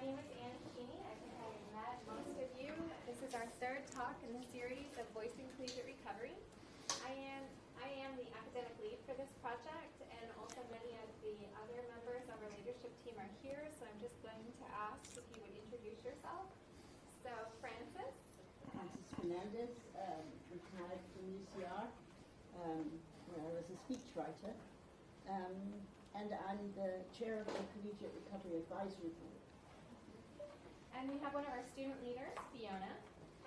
name is Anne Keeney. I think I've met most of you. This is our third talk in the series of Voicing Collegiate Recovery. I am the academic lead for this project, and also many of the other members of our leadership team are here, so I'm just going to ask if you would introduce yourself. So, Francis Fernandez, retired from UCR, where I was a speechwriter, and I'm the chair of the Collegiate Recovery Advisory Board. And we have one of our student leaders, Fiona.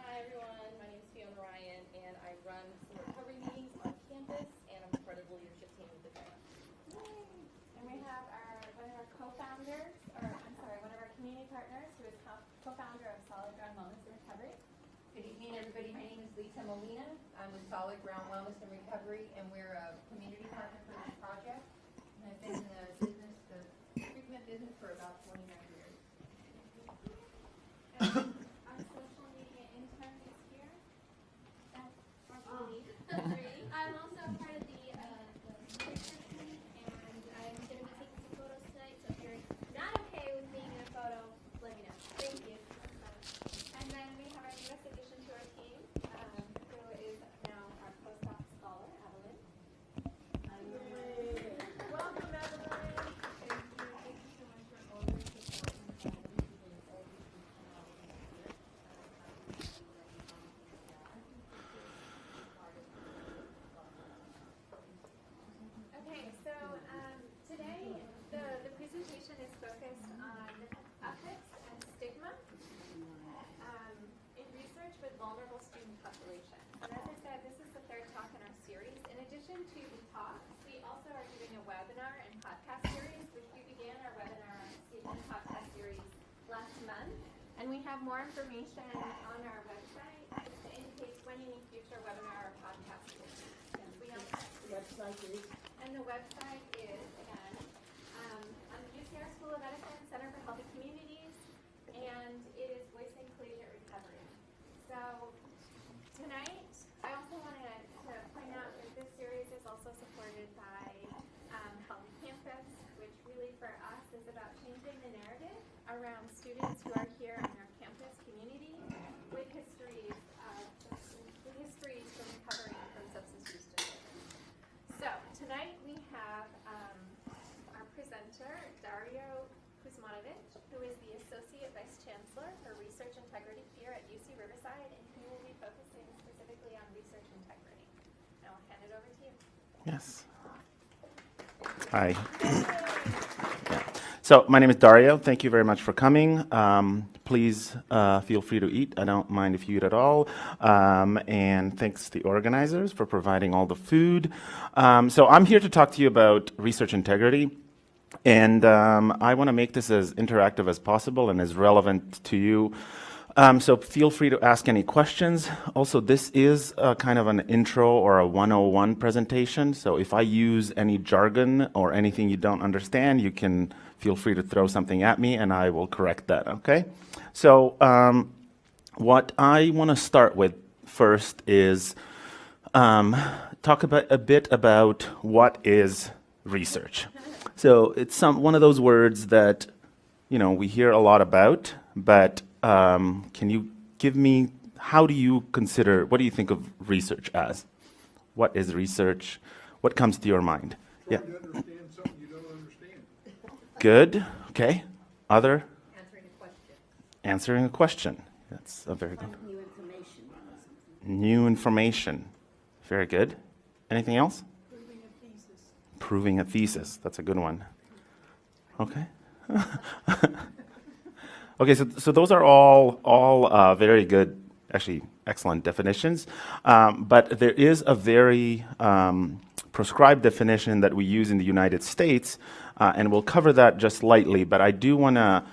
Hi everyone, my name is Fiona Ryan, and I run some recovery meetings on campus, and I'm part of the leadership team with the grant. And we have one of our co-founders, one of our community partners, who is co-founder of Solid Ground Wellness and Recovery. Good evening, everybody. My name is Lisa Molina. I'm with Solid Ground Wellness and Recovery, and we're a community partner for this project. And I've been in the treatment business for about 29 years. And our social media intern is here. That's our lead. I'm also part of the research team, and I'm going to be taking some photos tonight, so if you're not okay with being in a photo, let me know. Thank you. And then we have our newest addition to our team, who is now our postdoc scholar, Evelyn. Welcome, Evelyn. Thank you so much for all your support and Okay, so today the presentation is focused on ethics and stigma in research with vulnerable student populations. And as I said, this is the third talk in our series. In addition to the talks, we also are doing a webinar and podcast series, which we began our webinar and podcast series last month. And we have more information on our website to indicate when any future webinar or podcast will be. The website is And the website is, again, on the UCR School of Medicine Center for Healthy Communities, and it is Voicing Collegiate Recovery. So tonight, I also wanted to point out that this series is also supported by Healthy Campus, which really for us is about changing the narrative around students who are here in our campus community with histories from recovering from substance use disorders. So tonight we have our presenter, Dario Kuzmanovic, who is the Associate Vice Chancellor for Research Integrity here at UC Riverside, and he will be focusing specifically on research integrity. Now I'll hand it over to you. Yes. Hi. So my name is Dario. Thank you very much for coming. Please feel free to eat. I don't mind if you eat at all. And thanks to the organizers for providing all the food. So I'm here to talk to you about research integrity. And I want to make this as interactive as possible and as relevant to you. So feel free to ask any questions. Also, this is kind of an intro or a 101 presentation. So if I use any jargon or anything you don't understand, you can feel free to throw something at me and I will correct that, okay? So what I want to start with first is talk about a bit about what is research. So it's one of those words that, we hear a lot about, but can you give me, what do you think of research as? What is research? What comes to your mind? Trying to understand something you don't understand. Good. Okay. Other? Answering a question. Answering a question. That's a very good. new information. New information. Very good. Anything else? Proving a thesis. Proving a thesis. That's a good one. Okay. Okay, so those are all very good, actually excellent definitions. But there is a very prescribed definition that we use in the United States, and we'll cover that just lightly. But I do want to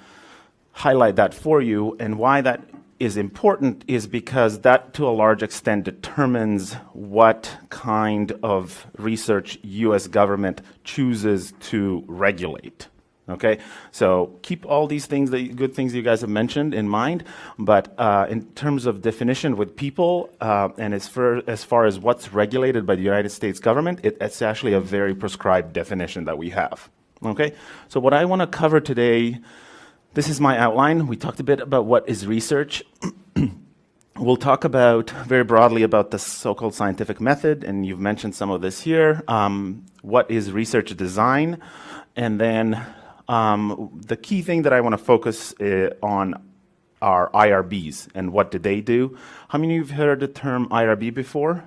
highlight that for you, and why that is important is because that, to a large extent, determines what kind of research U.S. government chooses to regulate. Okay, so keep all these things, the good things you guys have mentioned, in mind. But in terms of definition with people, and as far as what's regulated by the United States government, it's actually a very prescribed definition that we have. Okay, so what I want to cover today this is my outline. We talked a bit about what is research. We'll talk about, very broadly, about the so-called scientific method, and you've mentioned some of this here. What is research design? And then the key thing that I want to focus on are IRBs, and what do they do? How many of you have heard the term IRB before?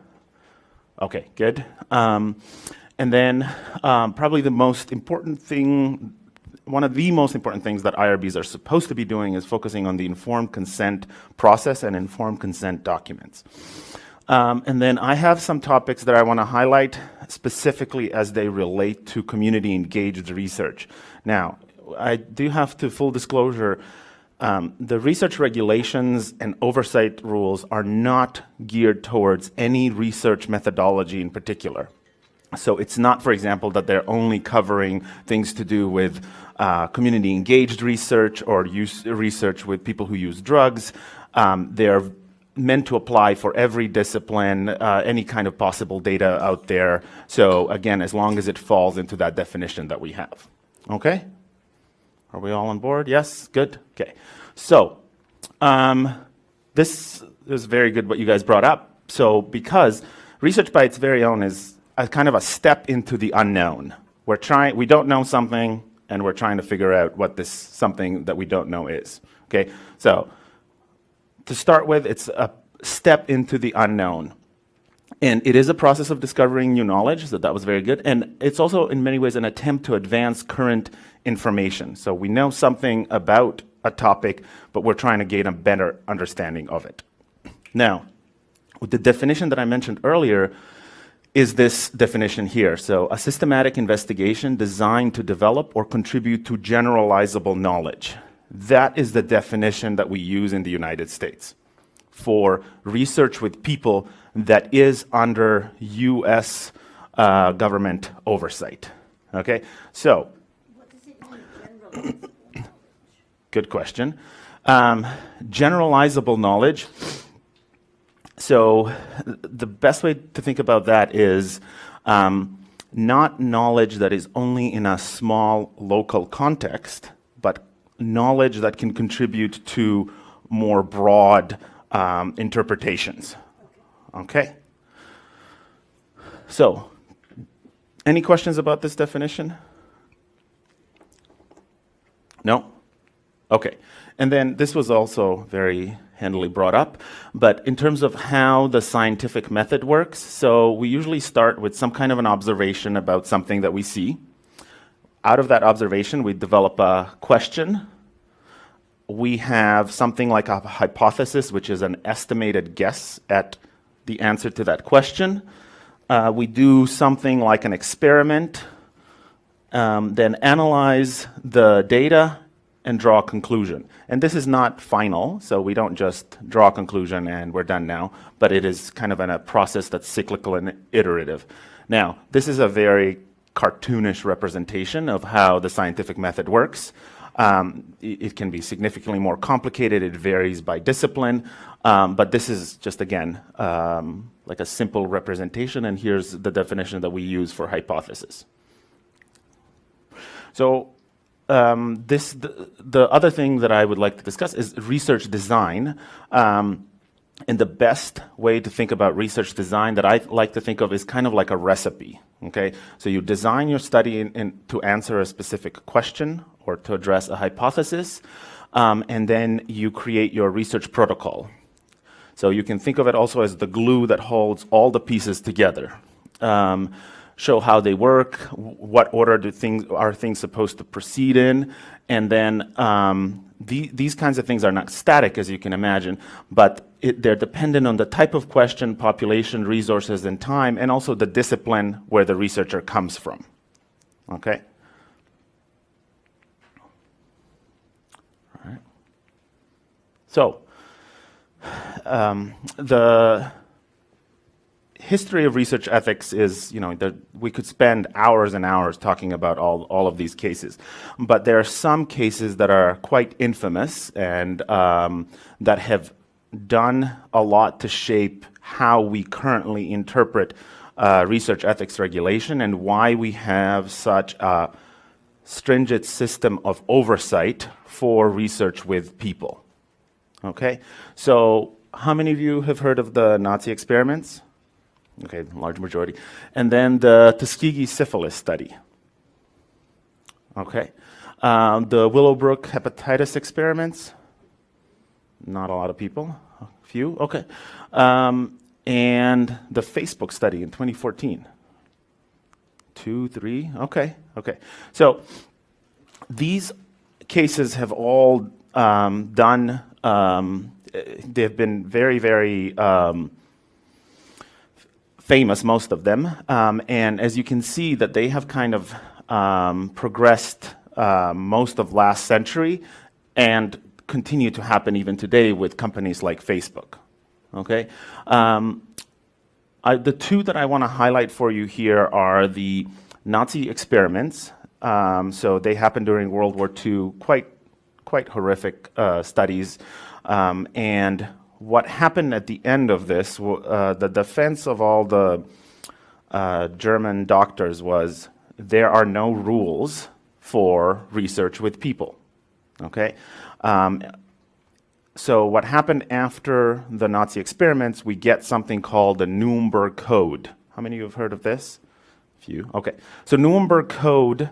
Okay, good. And then probably the most important thing, one of the most important things that IRBs are supposed to be doing is focusing on the informed consent process and informed consent documents. And then I have some topics that I want to highlight specifically as they relate to community engaged research. Now, I do have to, full disclosure, the research regulations and oversight rules are not geared towards any research methodology in particular. So it's not, for example, that they're only covering things to do with community engaged research or research with people who use drugs. They're meant to apply for every discipline, any kind of possible data out there. So again, as long as it falls into that definition that we have. Okay? Are we all on board? Yes? Good? Okay. So this is very good what you guys brought up. So because research by its very own is a kind of a step into the unknown. We don't know something, and we're trying to figure out what this something that we don't know is. Okay, so to start with, it's a step into the unknown. And it is a process of discovering new knowledge, so that was very good. And it's also, in many ways, an attempt to advance current information. So we know something about a topic, but we're trying to gain a better understanding of it. Now, with the definition that I mentioned earlier, is this definition here. So a systematic investigation designed to develop or contribute to generalizable knowledge. That is the definition that we use in the United States for research with people that is under US government oversight. Okay, so. What does it mean, generalizable knowledge? Good question. Generalizable knowledge. So the best way to think about that is not knowledge that is only in a small local context, but knowledge that can contribute to more broad interpretations. Okay? So, any questions about this definition? No? Okay. And then this was also very handily brought up, but in terms of how the scientific method works, so we usually start with some kind of an observation about something that we see. Out of that observation, we develop a question. We have something like a hypothesis, which is an estimated guess at the answer to that question. We do something like an experiment, then analyze the data, and draw a conclusion. And this is not final, so we don't just draw a conclusion and we're done now, but it is kind of a process that's cyclical and iterative. Now, this is a very cartoonish representation of how the scientific method works. It can be significantly more complicated, it varies by discipline, but this is just, again, like a simple representation, and here's the definition that we use for hypothesis. So, the other thing that I would like to discuss is research design. And the best way to think about research design that I like to think of is kind of like a recipe. Okay, so you design your study to answer a specific question or to address a hypothesis, and then you create your research protocol. So you can think of it also as the glue that holds all the pieces together. Show how they work, what order are things supposed to proceed in, and then these kinds of things are not static, as you can imagine, but they're dependent on the type of question, population, resources, and time, and also the discipline where the researcher comes from. Okay? All right. So, the history of research ethics is, we could spend hours and hours talking about all of these cases. But there are some cases that are quite infamous and that have done a lot to shape how we currently interpret research ethics regulation and why we have such a stringent system of oversight for research with people. Okay, so how many of you have heard of the Nazi experiments? Okay, large majority. And then the Tuskegee syphilis study. Okay, the Willowbrook hepatitis experiments. Not a lot of people, a few. Okay, and the Facebook study in 2014. 2, 3. Okay. So these cases have all done. They have been very, very famous, most of them. And as you can see, that they have kind of progressed most of last century and continue to happen even today with companies like Facebook. Okay. The two that I want to highlight for you here are the Nazi experiments. So they happened during World War II, quite horrific studies. And what happened at the end of this, the defense of all the German doctors was there are no rules for research with people. Okay. So what happened after the Nazi experiments, we get something called the Nuremberg Code. How many of you have heard of this? A few. Okay. So Nuremberg Code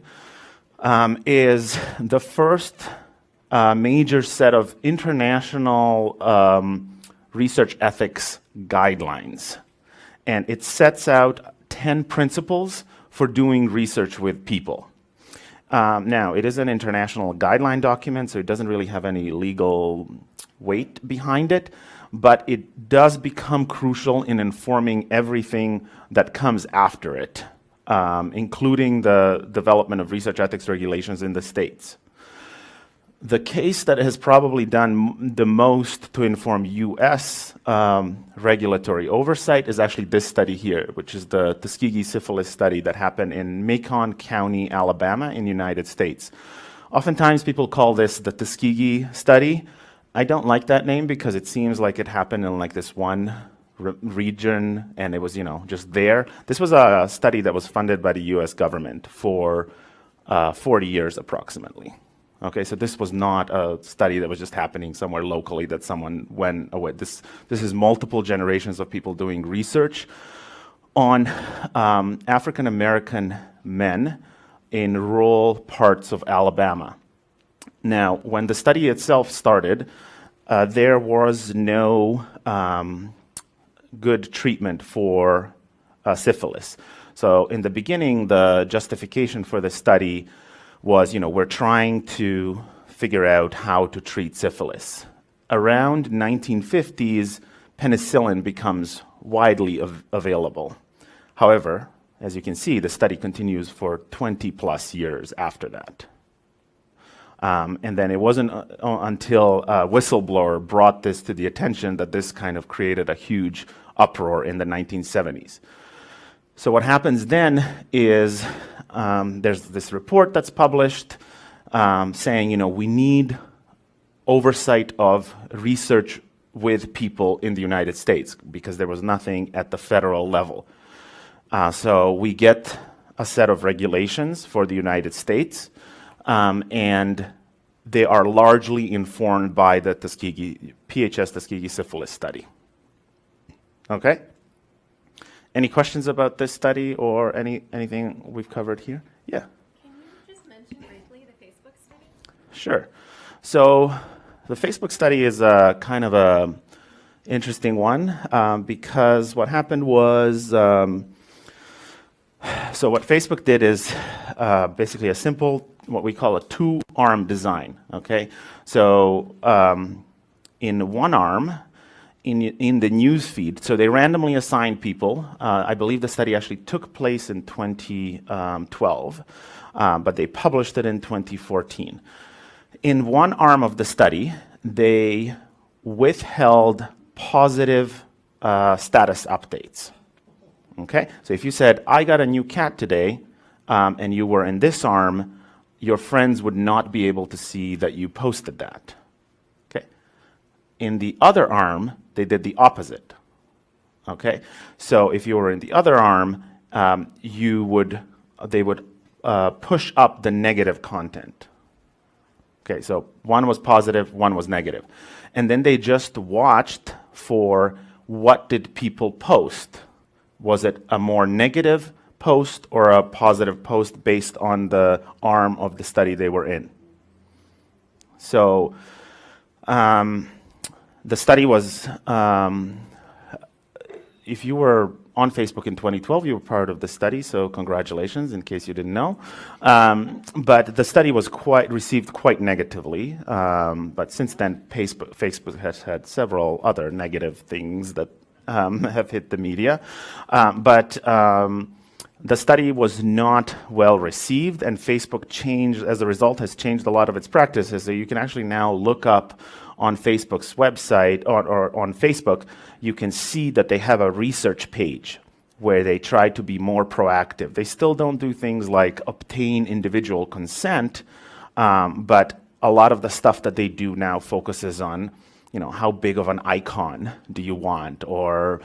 is the first major set of international research ethics guidelines. And it sets out 10 principles for doing research with people. Now, it is an international guideline document, so it doesn't really have any legal weight behind it, but it does become crucial in informing everything that comes after it, including the development of research ethics regulations in the States. The case that has probably done the most to inform US regulatory oversight is actually this study here, which is the Tuskegee syphilis study that happened in Macon County, Alabama in the United States. Oftentimes people call this the Tuskegee study. I don't like that name because it seems like it happened in like this one region and it was, just there. This was a study that was funded by the US government for 40 years approximately. Okay, so this was not a study that was just happening somewhere locally that someone went away. This is multiple generations of people doing research on African American men in rural parts of Alabama. Now, when the study itself started, there was no good treatment for syphilis. So in the beginning, the justification for the study was, we're trying to figure out how to treat syphilis. Around 1950s, penicillin becomes widely available. However, as you can see, the study continues for 20 plus years after that. And then it wasn't until a whistleblower brought this to the attention that this kind of created a huge uproar in the 1970s. So what happens then is there's this report that's published saying, we need oversight of research with people in the United States because there was nothing at the federal level. So we get a set of regulations for the United States, and they are largely informed by the PHS Tuskegee syphilis study. Okay? Any questions about this study or anything we've covered here? Yeah. Can you just mention briefly the Facebook study? Sure. So the Facebook study is a kind of a interesting one because what happened was, so what Facebook did is basically a simple, what we call a two-arm design. Okay. So in one arm, in the news feed. So they randomly assigned people. I believe the study actually took place in 2012, but they published it in 2014. In one arm of the study, they withheld positive status updates. Okay? So if you said, I got a new cat today, and you were in this arm, your friends would not be able to see that you posted that. Okay? In the other arm, they did the opposite. Okay, so if you were in the other arm, they would push up the negative content. Okay, so one was positive, one was negative. And then they just watched for what did people post. Was it a more negative post or a positive post based on the arm of the study they were in? So the study was, if you were on Facebook in 2012, you were part of the study, so congratulations in case you didn't know. But the study was received quite negatively. But since then, Facebook has had several other negative things that have hit the media. But the study was not well received, and Facebook changed, as a result, has changed a lot of its practices. So you can actually now look up on Facebook's website, or on Facebook, you can see that they have a research page where they try to be more proactive. They still don't do things like obtain individual consent, but a lot of the stuff that they do now focuses on, how big of an icon do you want, or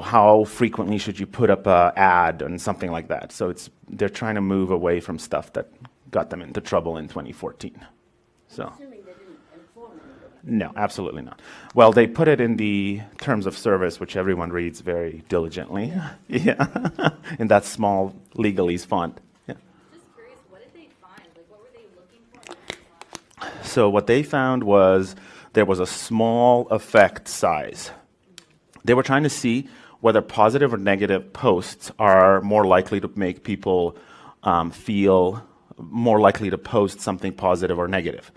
how frequently should you put up an ad and something like that. So they're trying to move away from stuff that got them into trouble in 2014. So. Assuming they didn't inform anybody. No, absolutely not. Well, they put it in the terms of service, which everyone reads very diligently. Yeah, in that small legalese font. Yeah. Just curious, what did they find? Like, what were they looking for? And what did they find? So what they found was there was a small effect size. They were trying to see whether positive or negative posts are more likely to make people feel more likely to post something positive or negative.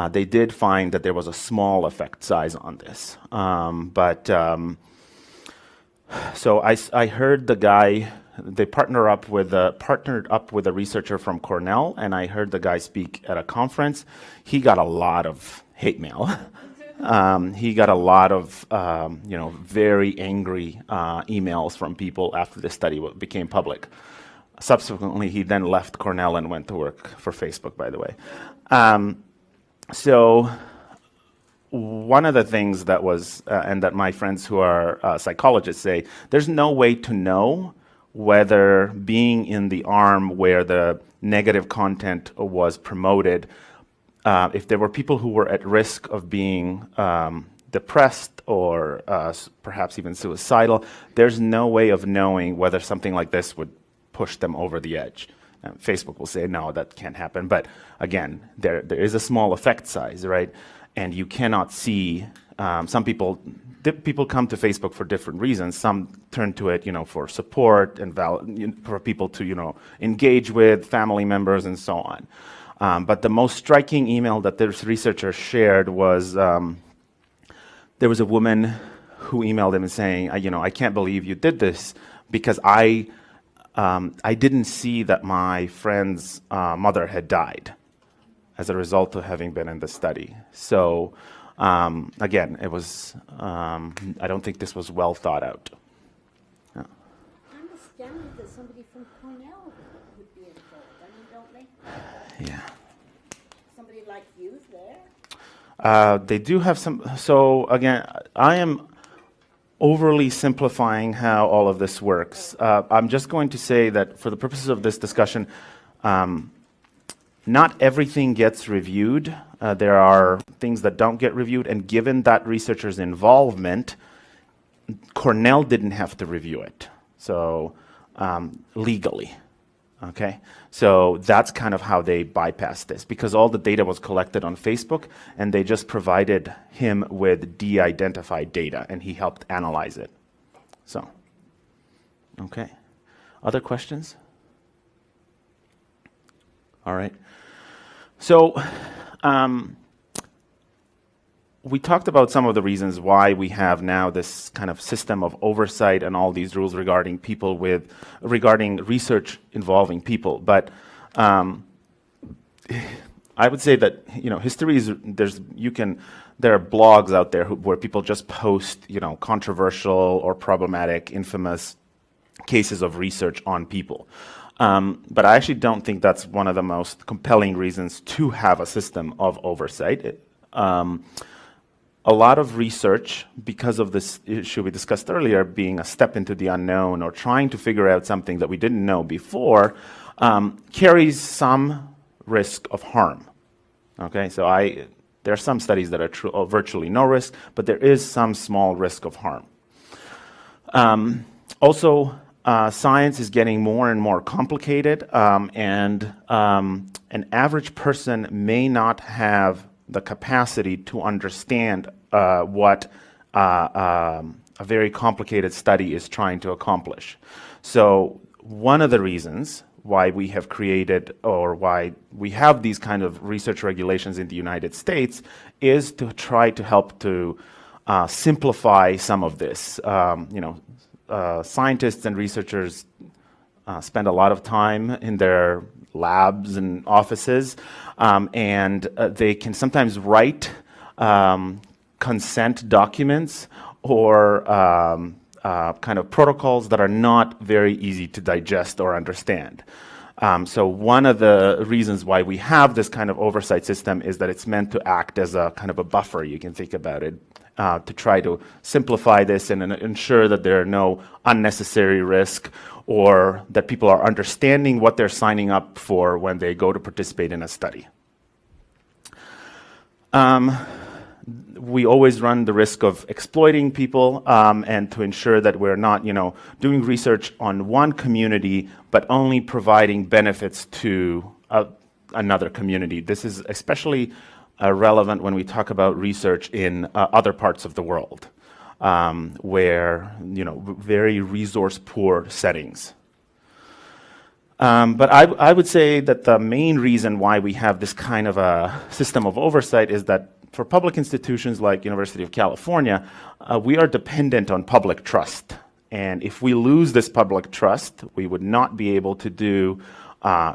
They did find that there was a small effect size on this. So I heard the guy, they partnered up with a researcher from Cornell, and I heard the guy speak at a conference. He got a lot of hate mail. He got a lot of, very angry emails from people after the study became public. Subsequently, he then left Cornell and went to work for Facebook, by the way. So one of the things that was, and that my friends who are psychologists say, there's no way to know whether being in the arm where the negative content was promoted, if there were people who were at risk of being depressed or perhaps even suicidal, there's no way of knowing whether something like this would push them over the edge. Facebook will say, no, that can't happen. But again, there is a small effect size, right? And you cannot see, some people come to Facebook for different reasons. Some turn to it, for support and for people to, engage with family members and so on. But the most striking email that this researcher shared was, there was a woman who emailed him and saying, I can't believe you did this because I didn't see that my friend's mother had died as a result of having been in the study. So again, it was, I don't think this was well thought out. Yeah. I'm astounded that somebody from Cornell would be involved. Don't they? Yeah. Somebody like you there? They do have some, so again, I am overly simplifying how all of this works. I'm just going to say that for the purposes of this discussion, not everything gets reviewed. There are things that don't get reviewed, and given that researcher's involvement, Cornell didn't have to review it, so legally. Okay, so that's kind of how they bypassed this, because all the data was collected on Facebook, and they just provided him with de-identified data, and he helped analyze it. So, okay. Other questions? All right. So, we talked about some of the reasons why we have now this kind of system of oversight and all these rules regarding regarding research involving people. But I would say that history is there are blogs out there where people just post controversial or problematic, infamous cases of research on people. But I actually don't think that's one of the most compelling reasons to have a system of oversight. A lot of research, because of this issue we discussed earlier, being a step into the unknown or trying to figure out something that we didn't know before, carries some risk of harm. Okay, so there are some studies that are virtually no risk, but there is some small risk of harm. Also, science is getting more and more complicated, and an average person may not have the capacity to understand what a very complicated study is trying to accomplish. So one of the reasons why we have created, or why we have these kind of research regulations in the United States, is to try to help to simplify some of this. Scientists and researchers spend a lot of time in their labs and offices, and they can sometimes write consent documents or kind of protocols that are not very easy to digest or understand. So one of the reasons why we have this kind of oversight system is that it's meant to act as a kind of a buffer, you can think about it, to try to simplify this and ensure that there are no unnecessary risk, or that people are understanding what they're signing up for when they go to participate in a study. We always run the risk of exploiting people, and to ensure that we're not, doing research on one community, but only providing benefits to another community. This is especially relevant when we talk about research in other parts of the world, where, very resource-poor settings. But I would say that the main reason why we have this kind of a system of oversight is that for public institutions like University of California, we are dependent on public trust. And if we lose this public trust, we would not be able to do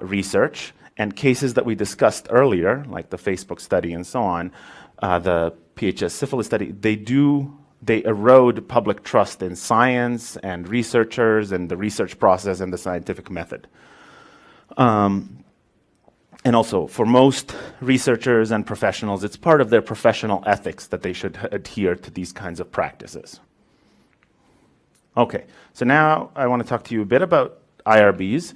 research. And cases that we discussed earlier, like the Facebook study and so on, the PHS syphilis study, they erode public trust in science and researchers and the research process and the scientific method. And also, for most researchers and professionals, it's part of their professional ethics that they should adhere to these kinds of practices. Okay, so now I want to talk to you a bit about IRBs.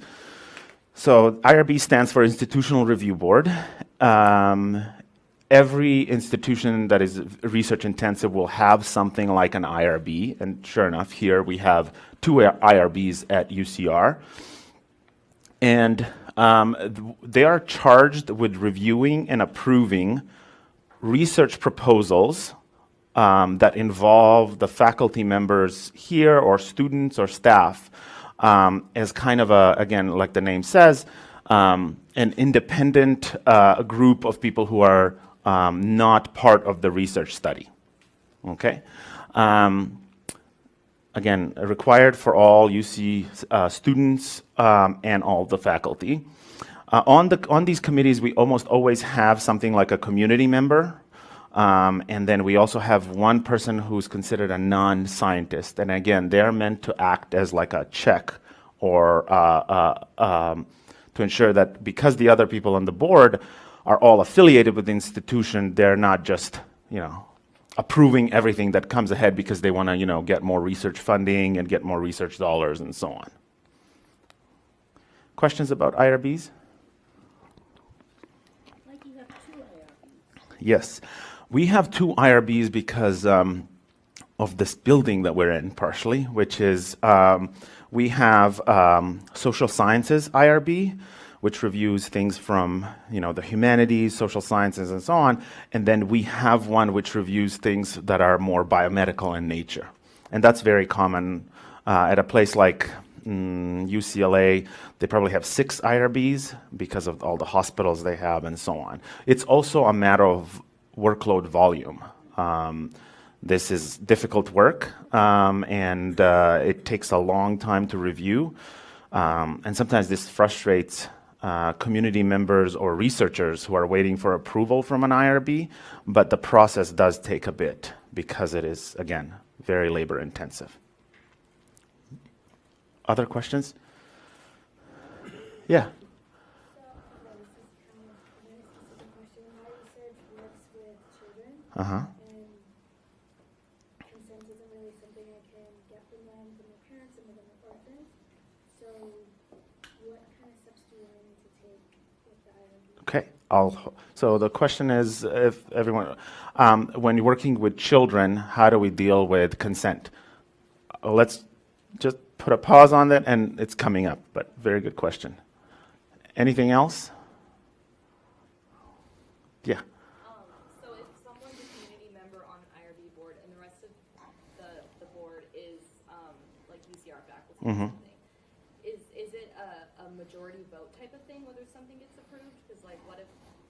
So IRB stands for Institutional Review Board. Every institution that is research intensive will have something like an IRB, and sure enough, here we have 2 IRBs at UCR. And they are charged with reviewing and approving research proposals that involve the faculty members here, or students or staff, as kind of again, like the name says, an independent group of people who are not part of the research study. Okay? Again, required for all UC students and all the faculty. On these committees, we almost always have something like a community member, and then we also have one person who's considered a non-scientist. And again, they're meant to act as like a check, or to ensure that because the other people on the board are all affiliated with the institution, they're not just, approving everything that comes ahead because they want to, get more research funding and get more research dollars and so on. Questions about IRBs? Like you have 2 IRBs. Yes. We have 2 IRBs because of this building that we're in, partially, which is we have social sciences IRB, which reviews things from, the humanities, social sciences, and so on. And then we have one which reviews things that are more biomedical in nature. And that's very common at a place like UCLA. They probably have 6 IRBs because of all the hospitals they have and so on. It's also a matter of workload volume. This is difficult work, and it takes a long time to review. And sometimes this frustrates community members or researchers who are waiting for approval from an IRB, but the process does take a bit because it is, again, very labor intensive. Other questions? Yeah. Uh-huh. And consent isn't really something I can get from them, from their parents, and from their orphans. So what kind of steps do So the question is, if everyone, when you're working with children, how do we deal with consent? Let's just put a pause on that, and it's coming up, but very good question. Anything else? Yeah. So if someone's a community member on an IRB board and the rest of the board is like UCR faculty or Mhm. something, is it a majority vote type of thing whether something gets approved? Because like what if,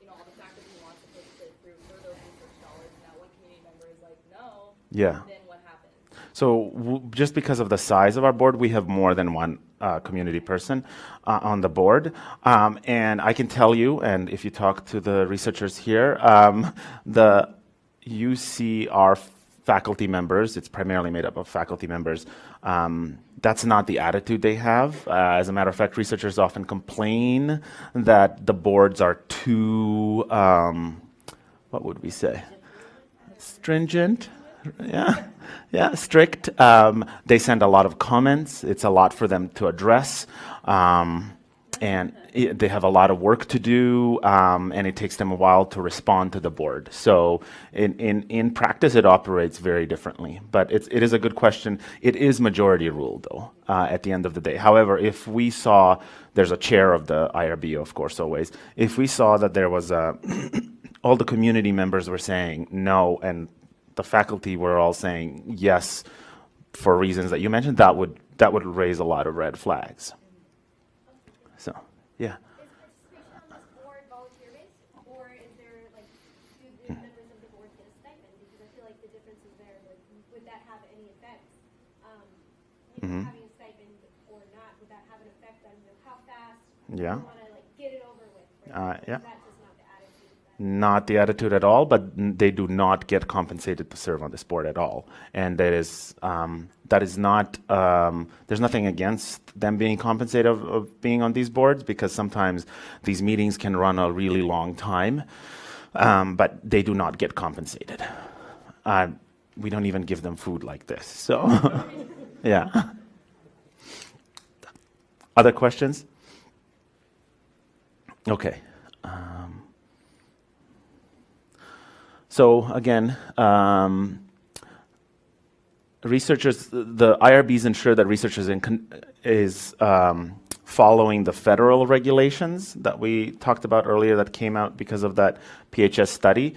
all the faculty wants to push it through for those research dollars, now one community member is like, no, Yeah. then what happens? So just because of the size of our board, we have more than one community person on the board. And I can tell you, and if you talk to the researchers here, the UCR faculty members, it's primarily made up of faculty members, that's not the attitude they have. As a matter of fact, researchers often complain that the boards are too, what would we say? Stringent? Yeah, strict. They send a lot of comments. It's a lot for them to address. And they have a lot of work to do, and it takes them a while to respond to the board. So in practice, it operates very differently. But it is a good question. It is majority rule, though, at the end of the day. However, if we saw, there's a chair of the IRB, of course, always. If we saw that there was all the community members were saying no, and the faculty were all saying yes for reasons that you mentioned, that would raise a lot of red flags. So, yeah. Is participation on this board volunteer-based, or is there, like, do the members of the board get a stipend? Because I feel like the difference is there, would that have any effect? Mhm. Having a stipend or not, would that have an effect on, how fast Yeah. you want to, like, get it over with? Yeah. Is that just not the attitude? Not the attitude at all, but they do not get compensated to serve on this board at all. And that is not, there's nothing against them being compensated of being on these boards, because sometimes these meetings can run a really long time, but they do not get compensated. We don't even give them food like this, so, yeah. Other questions? Okay. So again, researchers, the IRBs ensure that researchers is following the federal regulations that we talked about earlier that came out because of that PHS study.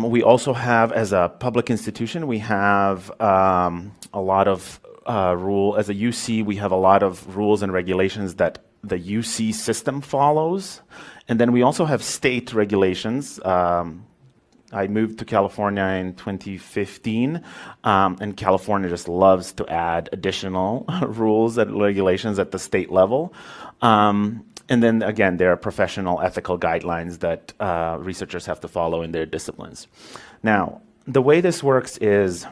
We also have, as a public institution, we have a lot of as a UC, we have a lot of rules and regulations that the UC system follows. And then we also have state regulations. I moved to California in 2015, and California just loves to add additional rules and regulations at the state level. And then again, there are professional ethical guidelines that researchers have to follow in their disciplines. Now, the way this works is,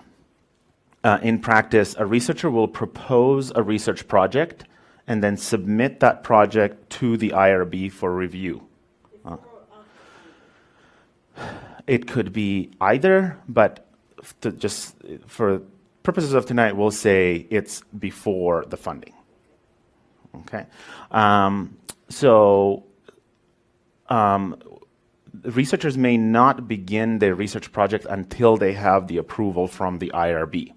in practice, a researcher will propose a research project and then submit that project to the IRB for review. It could be either, but just for purposes of tonight, we'll say it's before the funding. Okay. Researchers may not begin their research project until they have the approval from the IRB.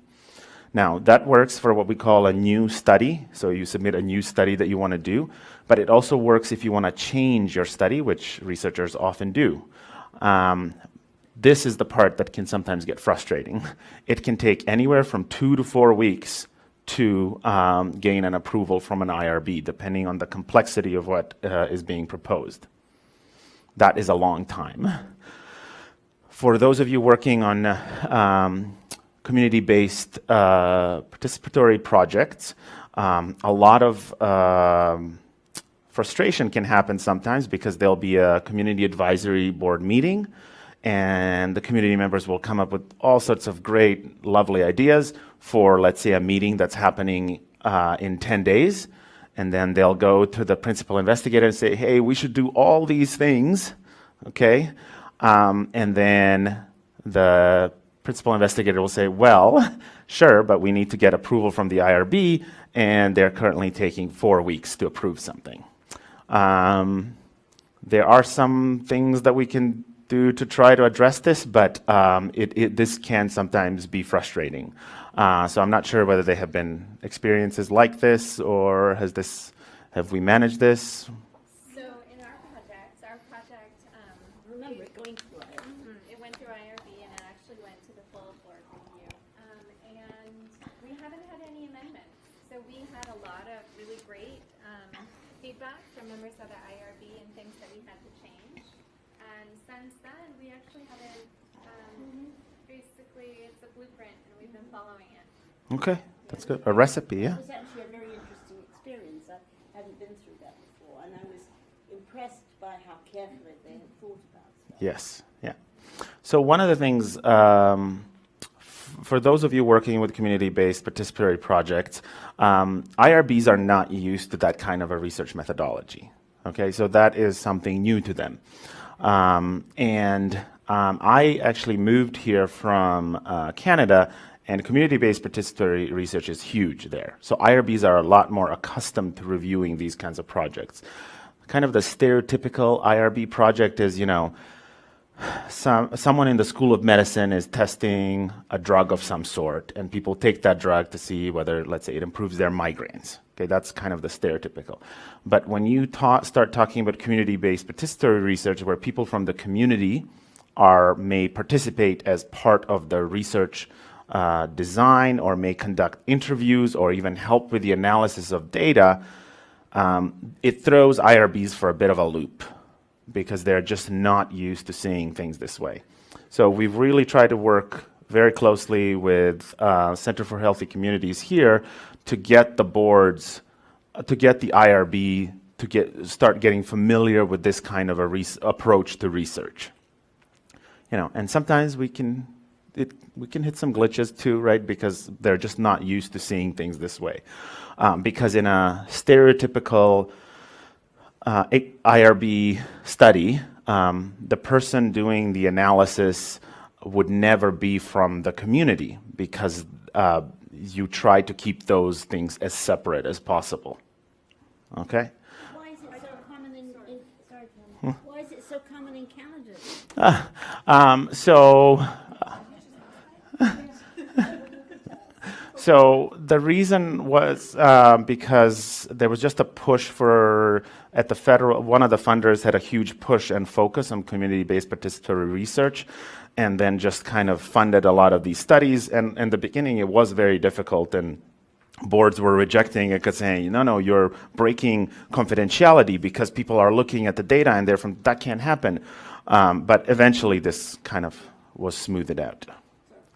Now, that works for what we call a new study. So you submit a new study that you want to do, but it also works if you want to change your study, which researchers often do. This is the part that can sometimes get frustrating. It can take anywhere from 2 to 4 weeks to gain an approval from an IRB, depending on the complexity of what is being proposed. That is a long time. For those of you working on community-based participatory projects, a lot of frustration can happen sometimes because there'll be a community advisory board meeting, and the community members will come up with all sorts of great, lovely ideas for, let's say, a meeting that's happening in 10 days. And then they'll go to the principal investigator and say, hey, we should do all these things, okay? And then the principal investigator will say, well, sure, but we need to get approval from the IRB, and they're currently taking 4 weeks to approve something. There are some things that we can do to try to address this, but this can sometimes be frustrating. So I'm not sure whether there have been experiences like this, or have we managed this? So in our project, I remember it going through it. it went through IRB and it actually went to the full board review. And we haven't had any amendments. So we had a lot of really great feedback from members of the IRB and things that we had to change. And since then, we actually haven't, basically, it's a blueprint and we've been following it. Okay, that's good. A recipe, yeah? It was actually a very interesting experience. I hadn't been through that before, and I was impressed by how carefully they had thought about stuff. Yes, yeah. So one of the things, for those of you working with community-based participatory projects, IRBs are not used to that kind of a research methodology. Okay, so that is something new to them. I actually moved here from Canada, and community-based participatory research is huge there. So IRBs are a lot more accustomed to reviewing these kinds of projects. Kind of the stereotypical IRB project is, someone in the School of Medicine is testing a drug of some sort, and people take that drug to see whether, let's say, it improves their migraines. Okay, that's kind of the stereotypical. But when you start talking about community-based participatory research, where people from the community may participate as part of the research design, or may conduct interviews, or even help with the analysis of data, it throws IRBs for a bit of a loop, because they're just not used to seeing things this way. So we've really tried to work very closely with Center for Healthy Communities here to get the boards, to get the IRB to start getting familiar with this kind of approach to research. And sometimes we can hit some glitches too, right? Because they're just not used to seeing things this way. Because in a stereotypical IRB study, the person doing the analysis would never be from the community, because you try to keep those things as separate as possible. Okay? Why is it so common why is it so common in Canada? So the reason was because there was just a push at the federal, one of the funders had a huge push and focus on community-based participatory research, and then just kind of funded a lot of these studies. And in the beginning, it was very difficult, and boards were rejecting it, saying, no, you're breaking confidentiality because people are looking at the data, and therefore that can't happen. But eventually, this kind of was smoothed out.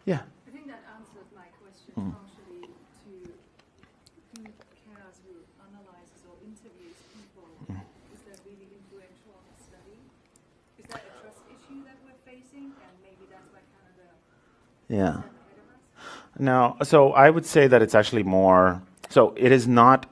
Yeah. I think that answers my question partially to who cares, who analyzes or interviews people. Is that really influential on the study? Is that a trust issue that we're facing? And maybe that's why Canada is Yeah. ahead of us? No, so I would say that it's actually more, so it is not,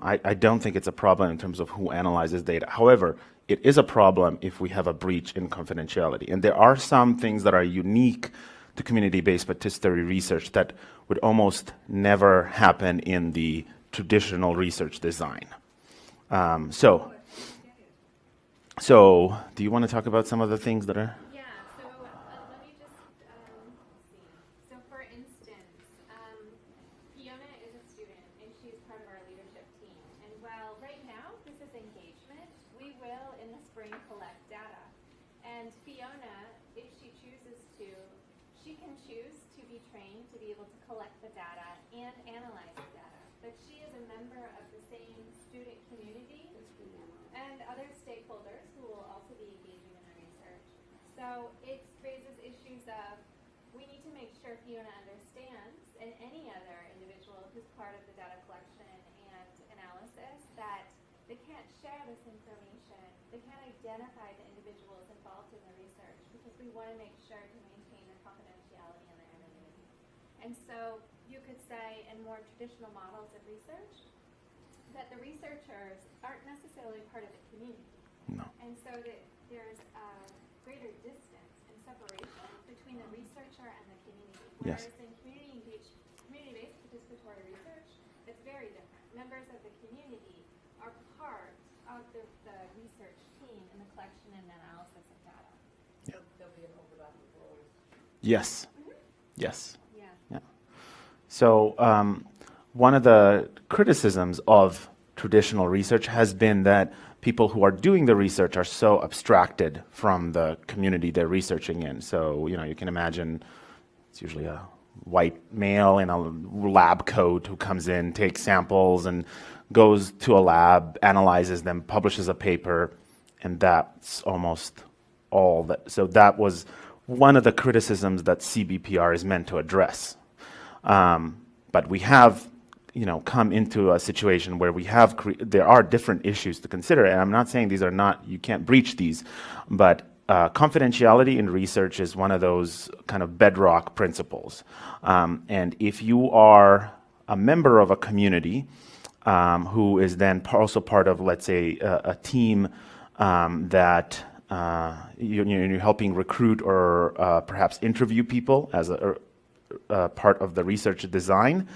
I don't think it's a problem in terms of who analyzes data. However, it is a problem if we have a breach in confidentiality. And there are some things that are unique to community-based participatory research that would almost never happen in the traditional research design. So do you want to talk about some of the things that are? Yeah, so let me just see. So for instance, Fiona is a student and she's part of our leadership team. And while right now this is engagement, we will in the spring collect data. And Fiona, if she chooses to, she can choose to be trained to be able to collect the data and analyze the data. But she is a member of the same student community and other stakeholders who will also be engaging in the research. So it raises issues of, we need to make sure Fiona understands, and any other individual who's part of the data collection and analysis, that they can't share this information, they can't identify the individuals involved in the research, because we want to make sure to maintain the confidentiality and the anonymity. And so you could say in more traditional models of research, that the researchers aren't necessarily part of the community. No. And so that there's a greater distance and separation between the researcher and the community. Yes. Whereas in community-based participatory research, it's very different. Members of the community are part of the research team and the collection and analysis of data. There'll be an overlap of roles. Yes. Yes. Yeah. Yeah. So one of the criticisms of traditional research has been that people who are doing the research are so abstracted from the community they're researching in. So, you know, you can imagine it's usually a white male in a lab coat who comes in, takes samples, and goes to a lab, analyzes them, publishes a paper, and that's almost all that. So that was one of the criticisms that CBPR is meant to address. But we have, you know, come into a situation where we have there are different issues to consider, and I'm not saying these are not, you can't breach these, but confidentiality in research is one of those kind of bedrock principles. And if you are a member of a community who is then also part of, let's say, a team that you're helping recruit or perhaps interview people as a part of the research design,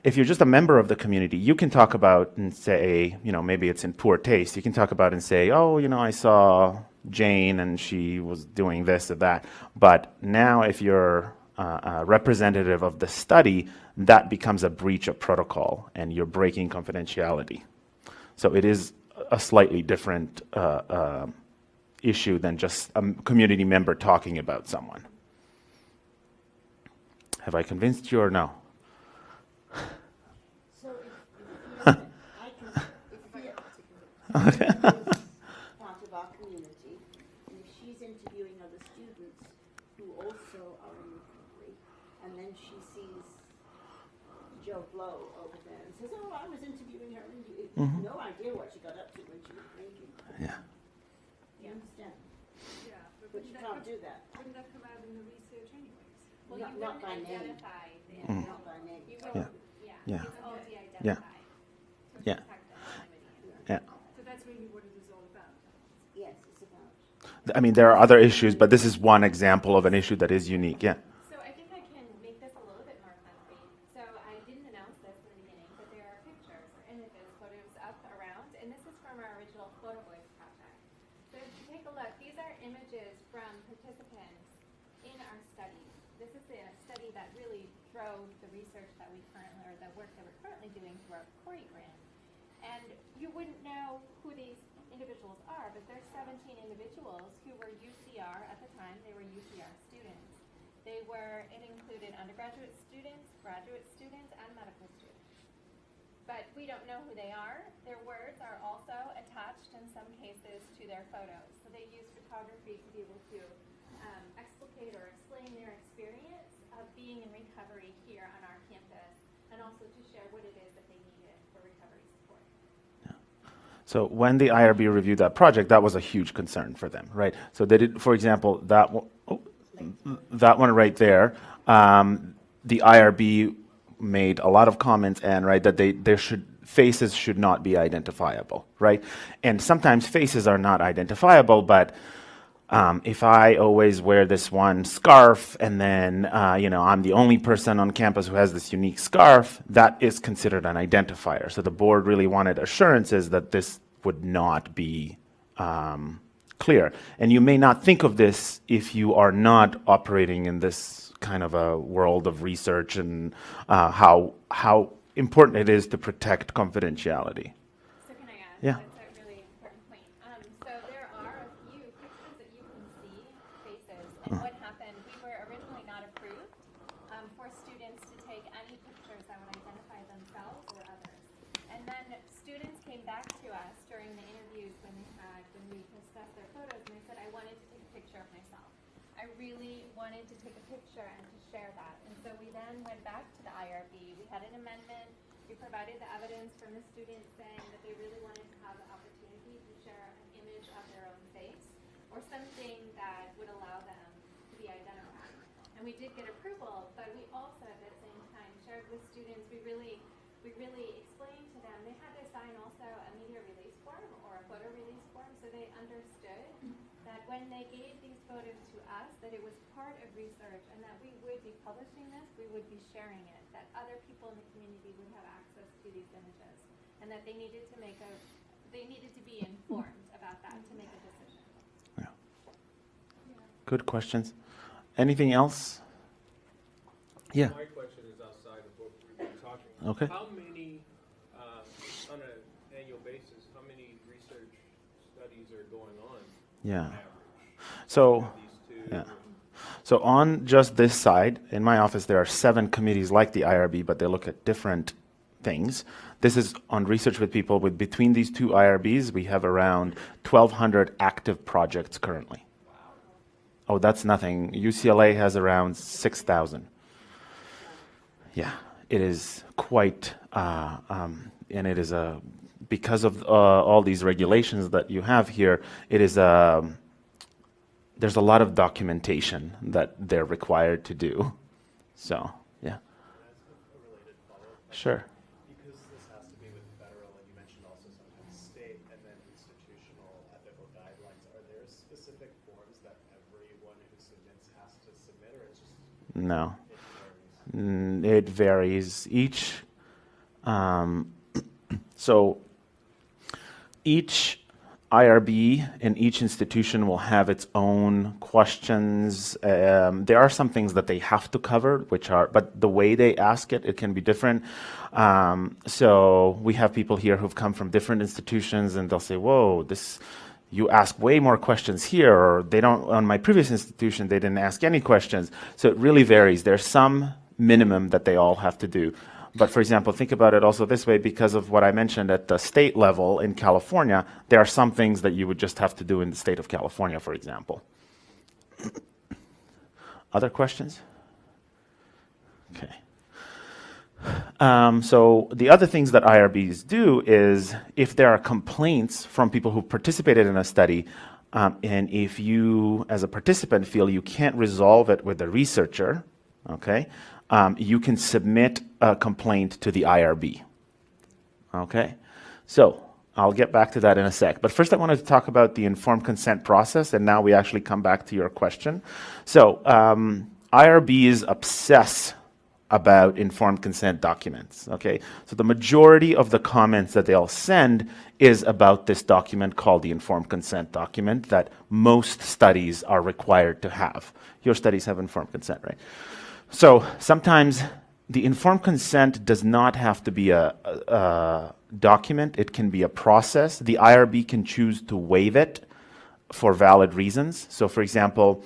if you're just a member of the community, you can talk about and say, you know, maybe it's in poor taste. You can talk about and say, oh, you know, I saw Jane and she was doing this or that. But now if you're a representative of the study, that becomes a breach of protocol and you're breaking confidentiality. So it is a slightly different issue than just a community member talking about someone. Have I convinced you or no? So if you feel that I can, if you feel part of our community, and if she's interviewing other students who also are in recovery, and then she sees Joe Blow over there and says, oh, I was interviewing her, and you have no idea what she got up to when she was drinking. Yeah. You understand? Yeah, But you can't do that. Wouldn't that come out in the research anyways? Well, Not- you not wouldn't by name. identify the Not by name. You Yeah. wouldn't, Yeah. it's all de-identified. Yeah. To Yeah. protect anonymity. Yeah. So that's really what it is all about. Yes, it's about. I mean, there are other issues, but this is one example of an issue that is unique. Yeah. So I think I can make this a little bit more concrete. So I didn't announce this in the beginning, but there are pictures or images, photos up around, and this is from our original Photo Voice project. So if you take a look, these are images from participants in our study. This is a study that really drove the research that we currently, or the work that we're currently doing through our Corey grant. And you wouldn't know who these individuals are, but there's 17 individuals who were UCR at the time. They were UCR students. It included undergraduate students, graduate students, and medical students. But we don't know who they are. Their words are also attached in some cases to their photos. So they use photography to be able to explicate or explain their experience of being in recovery here on our campus, and also to share what it is that they needed for recovery support. So when the IRB reviewed that project, that was a huge concern for them, right? So they did, for example, that one right there, the IRB made a lot of comments and right that faces should not be identifiable, right? And sometimes faces are not identifiable, but if I always wear this one scarf and then I'm the only person on campus who has this unique scarf, that is considered an identifier. So the board really wanted assurances that this would not be clear. And you may not think of this if you are not operating in this kind of a world of research and how important it is to protect confidentiality. So can I add? Yeah. That's a really important point. So there are a few pictures that you can see faces. And what happened, we were originally not approved for students to take any pictures that would identify themselves or others. And then students came back to us during the interviews when we discussed their photos, and they said, I wanted to take a picture of myself. I really wanted to take a picture and to share that. And so we then went back to the IRB. We had an amendment. We provided the evidence from the students saying that they really wanted to have the opportunity to share an image of their own face or something that would allow them to be identified. And we did get approval, but we also at that same time shared with students, we really explained to them, they had to sign also a media release form or a photo release form, so they understood that when they gave these photos to us, that it was part of research and that we would be publishing this, we would be sharing it, that other people in the community would have access to these images, and that they needed to be informed about about that to make a decision. Good questions. Anything else? Yeah. My question is outside of what we've been talking. Okay. How many, on an annual basis, how many research studies are going on Yeah. on average? So, These two. yeah. So on just this side, in my office, there are 7 committees like the IRB, but they look at different things. This is on research with people. With between these 2 IRBs, we have around 1,200 active projects currently. Oh, that's nothing. UCLA has around 6,000. Yeah, it is quite, and it is because of all these regulations that you have here, it is there's a lot of documentation that they're required to do. So, yeah. Sure. Because this has to be with federal, and you mentioned also sometimes state and then institutional ethical guidelines, are there specific forms that everyone who submits has to submit, or it's just No. it varies? It varies. So each IRB in each institution will have its own questions. There are some things that they have to cover, but the way they ask it, it can be different. So we have people here who've come from different institutions, and they'll say, "Whoa, you ask way more questions here," or they don't. On my previous institution, they didn't ask any questions. So it really varies. There's some minimum that they all have to do. But for example, think about it also this way, because of what I mentioned at the state level in California, there are some things that you would just have to do in the state of California, for example. Other questions? Okay. So the other things that IRBs do is if there are complaints from people who participated in a study, and if you as a participant feel you can't resolve it with the researcher, okay, you can submit a complaint to the IRB. Okay, so I'll get back to that in a sec. But first I wanted to talk about the informed consent process, and now we actually come back to your question. So IRBs obsess about informed consent documents, okay? So the majority of the comments that they'll send is about this document called the informed consent document that most studies are required to have. Your studies have informed consent, right? So sometimes the informed consent does not have to be a document. It can be a process. The IRB can choose to waive it for valid reasons. So for example,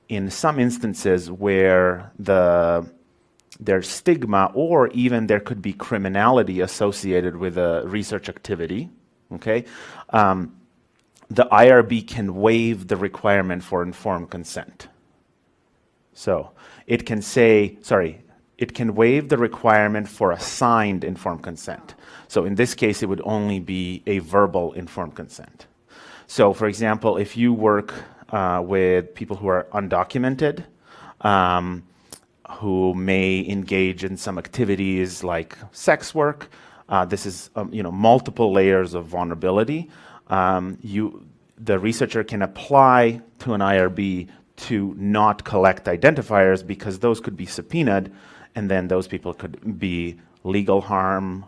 in some instances where there's stigma, or even there could be criminality associated with a research activity, okay, the IRB can waive the requirement for informed consent. So it can it can waive the requirement for a signed informed consent. So in this case, it would only be a verbal informed consent. So for example, if you work with people who are undocumented, who may engage in some activities like sex work, this is multiple layers of vulnerability. The researcher can apply to an IRB to not collect identifiers, because those could be subpoenaed, and then those people could be legal harm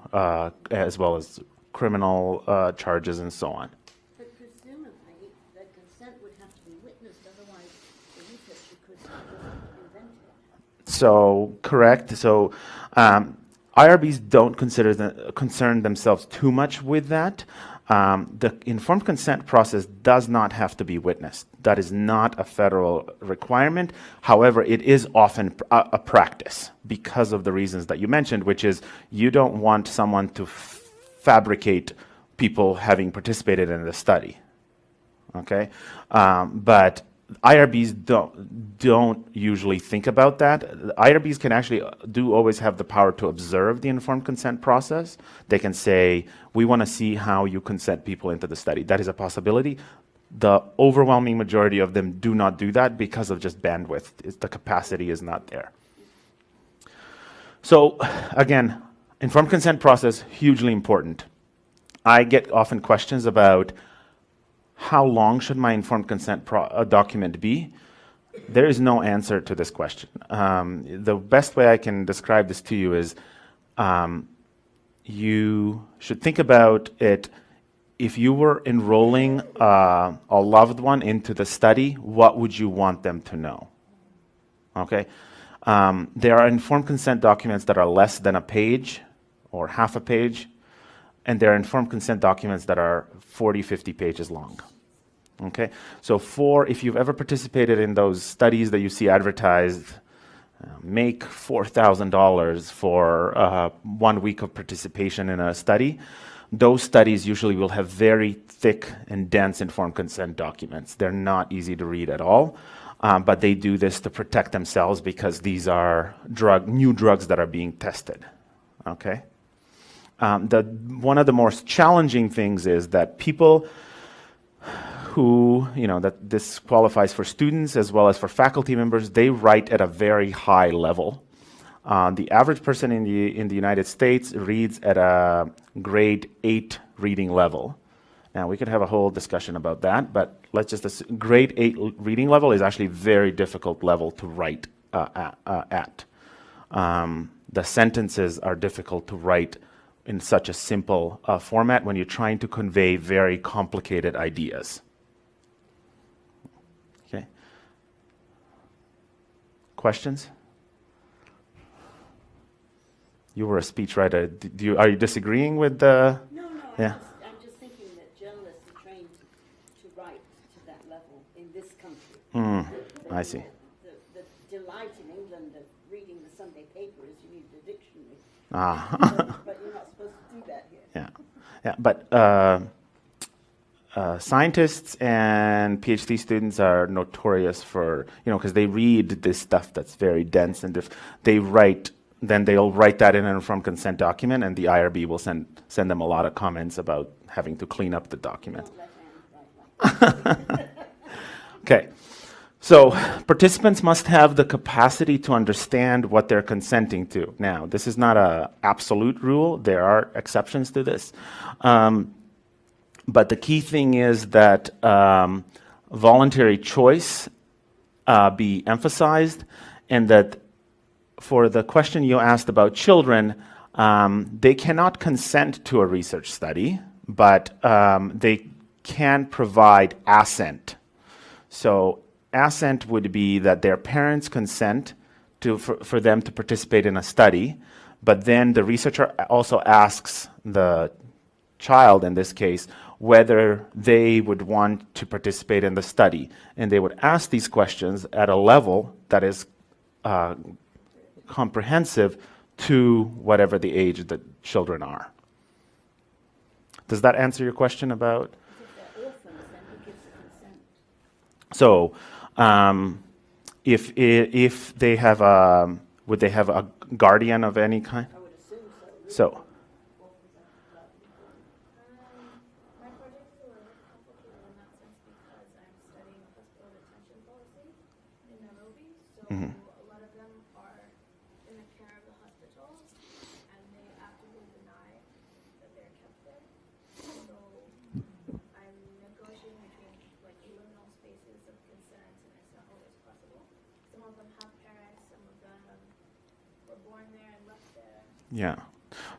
as well as criminal charges and so on. But presumably, the consent would have to be witnessed, otherwise the researcher could invent it. So, correct. So, IRBs don't concern themselves too much with that. The informed consent process does not have to be witnessed. That is not a federal requirement. However, it is often a practice because of the reasons that you mentioned, which is you don't want someone to fabricate people having participated in the study. Okay, but IRBs don't usually think about that. IRBs can actually always have the power to observe the informed consent process. They can say, we want to see how you consent people into the study. That is a possibility. The overwhelming majority of them do not do that because of just bandwidth. The capacity is not there. So again, informed consent process, hugely important. I get often questions about how long should my informed consent document be? There is no answer to this question. The best way I can describe this to you is you should think about it if you were enrolling a loved one into the study, what would you want them to know? Okay. There are informed consent documents that are less than a page or half a page, and there are informed consent documents that are 40, 50 pages long. Okay, so if you've ever participated in those studies that you see advertised, make $4,000 for 1 week of participation in a study, those studies usually will have very thick and dense informed consent documents. They're not easy to read at all, but they do this to protect themselves because these are new drugs that are being tested. Okay, one of the most challenging things is that people who, that this qualifies for students as well as for faculty members, they write at a very high level. The average person in the United States reads at a grade 8 reading level. Now, we could have a whole discussion about that, but let's just assume grade 8 reading level is actually a very difficult level to write at. The sentences are difficult to write in such a simple format when you're trying to convey very complicated ideas. Okay. Questions? You were a speechwriter. Are you disagreeing with the? No, Yeah. I'm just thinking that journalists are trained to write to that level in this country. I see. The delight in England of reading the Sunday paper is you need a dictionary. But you're not supposed to do that here. Yeah. But scientists and PhD students are notorious for, because they read this stuff that's very dense, and if they write. Then they'll write that in an informed consent document, and the IRB will send them a lot of comments about having to clean up the document. Okay, so participants must have the capacity to understand what they're consenting to. Now, this is not an absolute rule. There are exceptions to this. But the key thing is that voluntary choice be emphasized, and that for the question you asked about children, they cannot consent to a research study, but they can provide assent. So assent would be that their parents consent for them to participate in a study, but then the researcher also asks the child, in this case, whether they would want to participate in the study. And they would ask these questions at a level that is comprehensive to whatever the age that children are. Does that answer your question about? If they're orphans, then who gives the consent? So, if they have would they have a guardian of any kind? I would assume so. So, My project is a little bit complicated in that sense because I'm studying hospital detention policy in Nairobi. So a lot of them are in the care of the hospitals, and they actively deny that they're kept there. So I'm negotiating between liminal spaces of consent, and it's not always possible. Some of them have parents, some of them were born there and left there. yeah.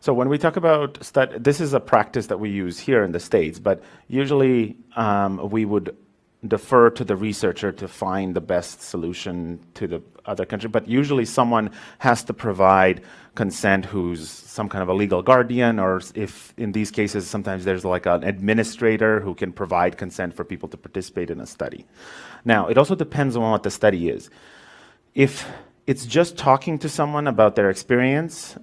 So when we talk about this is a practice that we use here in the States, but usually we would defer to the researcher to find the best solution to the other country. But usually someone has to provide consent who's some kind of a legal guardian, or if in these cases sometimes there's like an administrator who can provide consent for people to participate in a study. Now, it also depends on what the study is. If it's just talking to someone about their experience,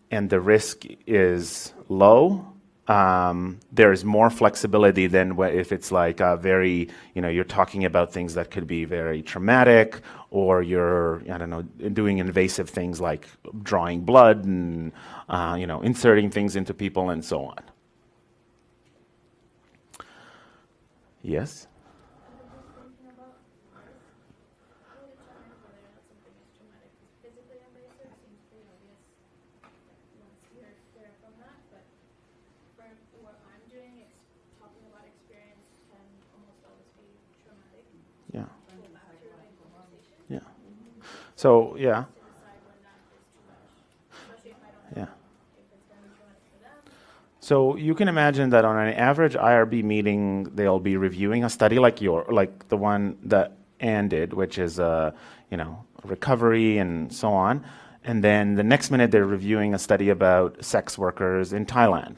and the risk is low, there is more flexibility than if it's like a very, you're talking about things that could be very traumatic, or you're, doing invasive things like drawing blood and, inserting things into people and so on. Yes? Yeah. Yeah. So, yeah. So you can imagine that on an average IRB meeting, they'll be reviewing a study like the one that Ann did, which is recovery and so on. And then the next minute they're reviewing a study about sex workers in Thailand.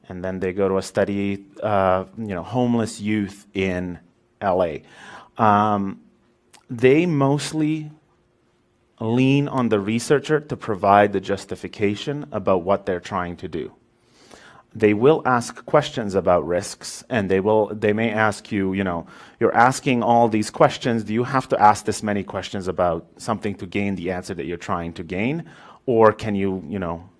And then they go to a study, homeless youth in LA. They mostly lean on the researcher to provide the justification about what they're trying to do. They will ask questions about risks, and they may ask you, you're asking all these questions, do you have to ask this many questions about something to gain the answer that you're trying to gain? Or can you,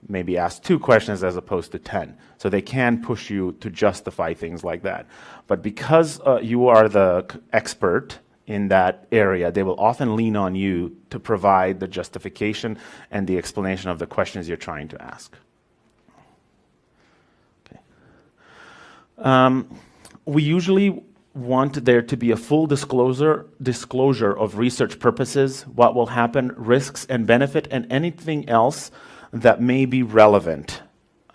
maybe ask 2 questions as opposed to 10? So they can push you to justify things like that. But because you are the expert in that area, they will often lean on you to provide the justification and the explanation of the questions you're trying to ask. We usually want there to be a full disclosure of research purposes, what will happen, risks and benefit, and anything else that may be relevant.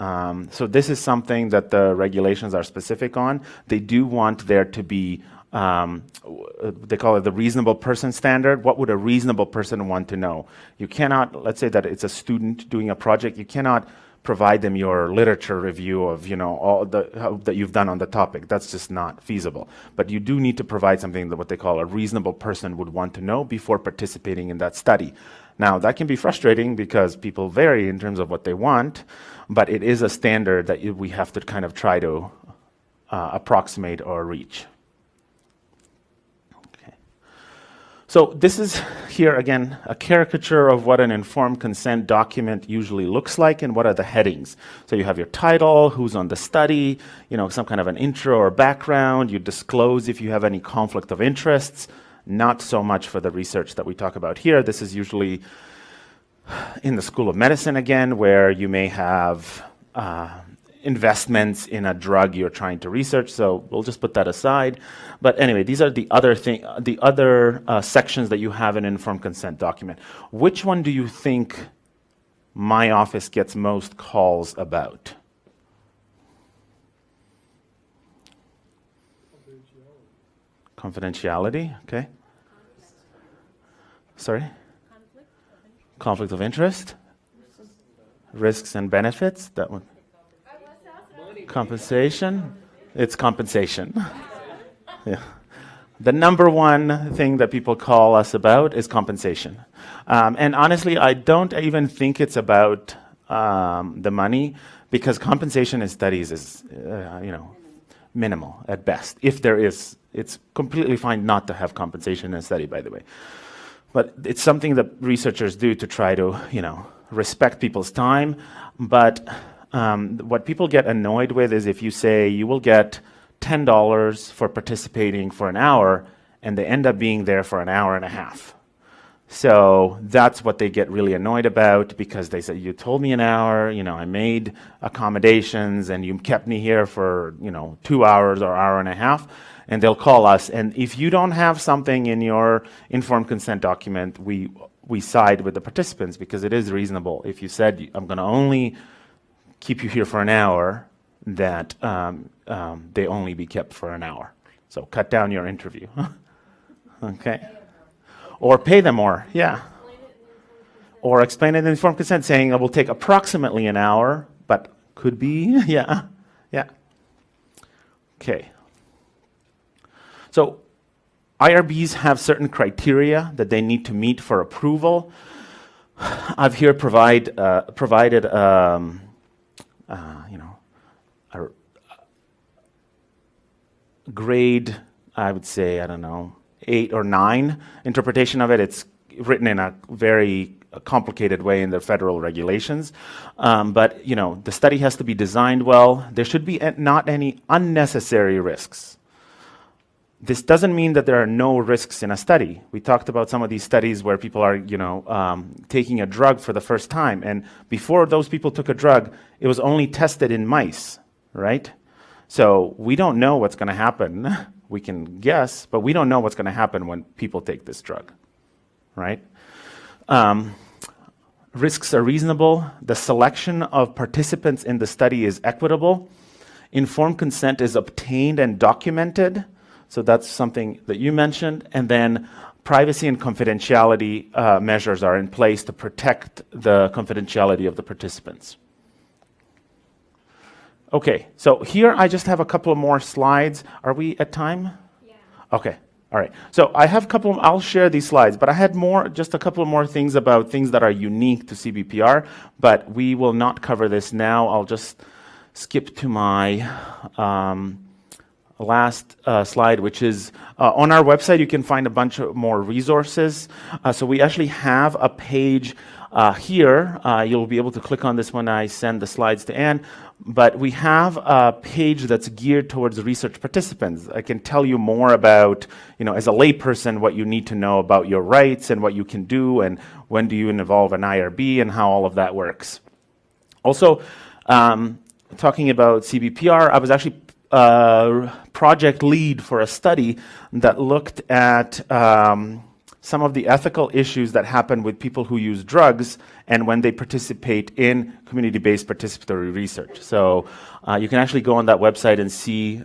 So this is something that the regulations are specific on. They do want there to be, they call it the reasonable person standard. What would a reasonable person want to know? You cannot, let's say that it's a student doing a project, you cannot provide them your literature review of all that you've done on the topic. That's just not feasible. But you do need to provide something that what they call a reasonable person would want to know before participating in that study. Now that can be frustrating because people vary in terms of what they want, but it is a standard that we have to kind of try to approximate or reach. So this is, here again, a caricature of what an informed consent document usually looks like and what are the headings. So you have your title, who's on the study, some kind of an intro or background. You disclose if you have any conflict of interests. Not so much for the research that we talk about here. This is usually in the School of Medicine again, where you may have investments in a drug you're trying to research, so we'll just put that aside. But anyway, these are the other sections that you have in an informed consent document. Which one do you think my office gets most calls about? Confidentiality, okay. Sorry? Conflict of interest? Risks and benefits, that one. Compensation? It's compensation. Yeah. The number one thing that people call us about is compensation. And honestly, I don't even think it's about the money, because compensation in studies is, minimal at best. If there is, it's completely fine not to have compensation in a study, by the way. But it's something that researchers do to try to, respect people's time. But what people get annoyed with is if you say you will get $10 for participating for an hour, and they end up being there for an hour and a half. So that's what they get really annoyed about, because they say, you told me an hour, I made accommodations, and you kept me here for, 2 hours or hour and a half, and they'll call us. And if you don't have something in your informed consent document, we side with the participants, because it is reasonable. If you said, I'm going to only keep you here for an hour, that they only be kept for an hour. So cut down your interview. Okay. Or pay them more, yeah. Or explain it in informed consent, saying it will take approximately an hour, but could be, yeah. Okay. So IRBs have certain criteria that they need to meet for approval. I've here provided a grade, I would say, 8 or 9 interpretation of it. It's written in a very complicated way in the federal regulations. But, the study has to be designed well. There should be not any unnecessary risks. This doesn't mean that there are no risks in a study. We talked about some of these studies where people are, taking a drug for the first time. And before those people took a drug, it was only tested in mice, right? So we don't know what's going to happen. We can guess, but we don't know what's going to happen when people take this drug, right? risks are reasonable, the selection of participants in the study is equitable, informed consent is obtained and documented, so that's something that you mentioned, and then privacy and confidentiality measures are in place to protect the confidentiality of the participants. Okay, so here I just have a couple of more slides. Are we at time? Yeah. Okay, all right. So I have a couple, I'll share these slides, but I had just a couple more things about things that are unique to CBPR, but we will not cover this now. I'll just skip to my last slide, which is on our website, you can find a bunch of more resources. So we actually have a page here. You'll be able to click on this when I send the slides to Anne. But we have a page that's geared towards research participants. I can tell you more about, as a layperson, what you need to know about your rights and what you can do and when do you involve an IRB and how all of that works. Also, talking about CBPR, I was actually project lead for a study that looked at some of the ethical issues that happen with people who use drugs and when they participate in community-based participatory research. So you can actually go on that website and see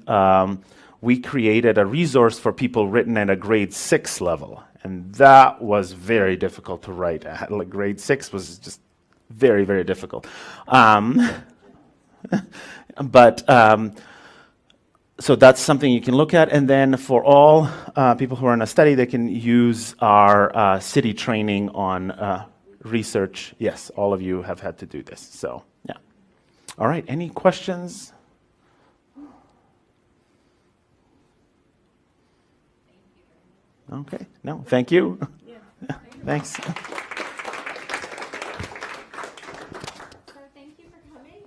we created a resource for people written at a grade 6 level. And that was very difficult to write at. Like grade 6 was just very, very difficult. So that's something you can look at. And then for all people who are in a study, they can use our city training on research. Yes, all of you have had to do this. So, yeah. All right, any questions? Okay, no, thank you. Yeah. Thanks. So thank you for coming.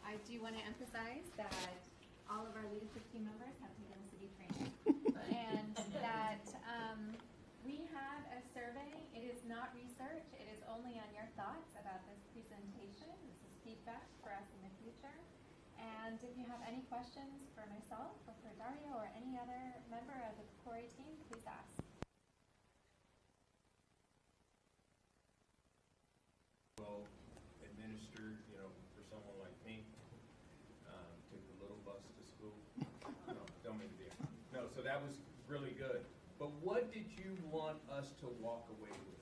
I do want to emphasize that all of our leadership team members have taken city training. And that we have a survey. It is not research. It is only on your thoughts about this presentation. This is feedback for us in the future. And if you have any questions for myself or for Dario or any other member of the Corey team, please ask. Well administered, for someone like me, took the little bus to school. No, don't make a deal. No, so that was really good. But what did you want us to walk away with?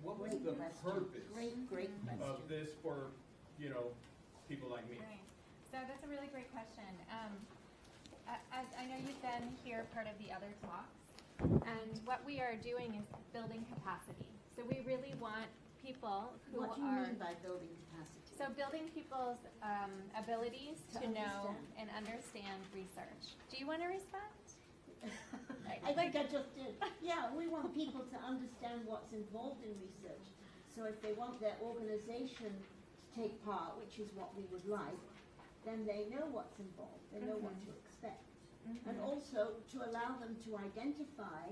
What was the purpose Great question. of this for, people like me? Right. So that's a really great question. As I know you've been here part of the other talks, and what we are doing is building capacity. So we really want people who What do you mean by building capacity? So building people's abilities To to know understand. and understand research. Do you want to respond? I think I just did. Yeah, we want people to understand what's involved in research. So if they want their organization to take part, which is what we would like, then they know what's involved. They know what to expect. And also to allow them to identify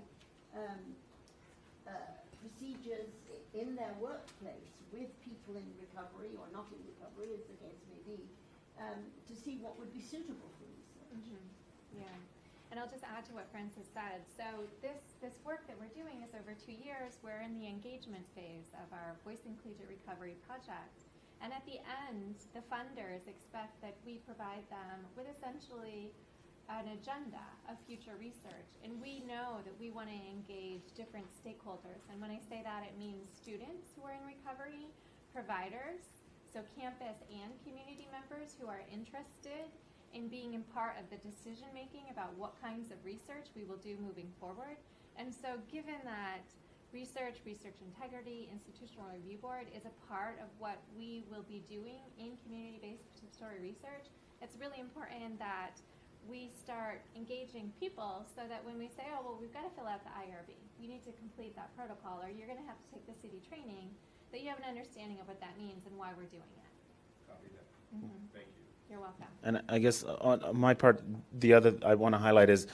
procedures in their workplace with people in recovery or not in recovery, as the case may be, to see what would be suitable for research. Yeah. And I'll just add to what Francis said. So this work that we're doing is over 2 years. We're in the engagement phase of our Voicing Collegiate Recovery project. And at the end, the funders expect that we provide them with essentially an agenda of future research. And we know that we want to engage different stakeholders. And when I say that, it means students who are in recovery, providers, so campus and community members who are interested in being a part of the decision making about what kinds of research we will do moving forward. And so given that research integrity, institutional review board is a part of what we will be doing in community-based participatory research, it's really important that we start engaging people so that when we say, oh, well, we've got to fill out the IRB, you need to complete that protocol, or you're going to have to take the city training, that you have an understanding of what that means and why we're doing it. Copy that. Thank you. You're welcome. And I guess on my part, the other I want to highlight is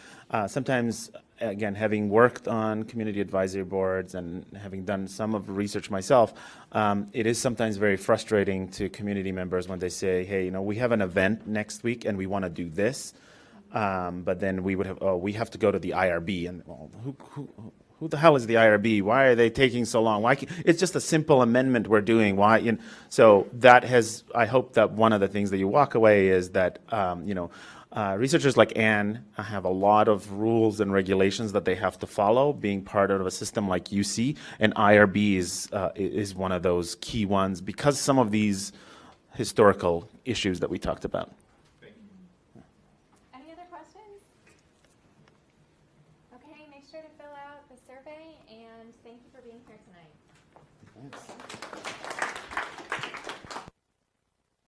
sometimes, again, having worked on community advisory boards and having done some of the research myself, it is sometimes very frustrating to community members when they say, hey, we have an event next week and we want to do this, but then we would have, we have to go to the IRB, and well, who the hell is the IRB? Why are they taking so long? It's just a simple amendment we're doing. Why? So that has, I hope that one of the things that you walk away is that, researchers like Anne have a lot of rules and regulations that they have to follow, being part of a system like UC, and IRB is one of those key ones because some of these historical issues that we talked about. Any other questions? Okay, make sure to fill out the survey, and thank you for being here tonight. Thanks.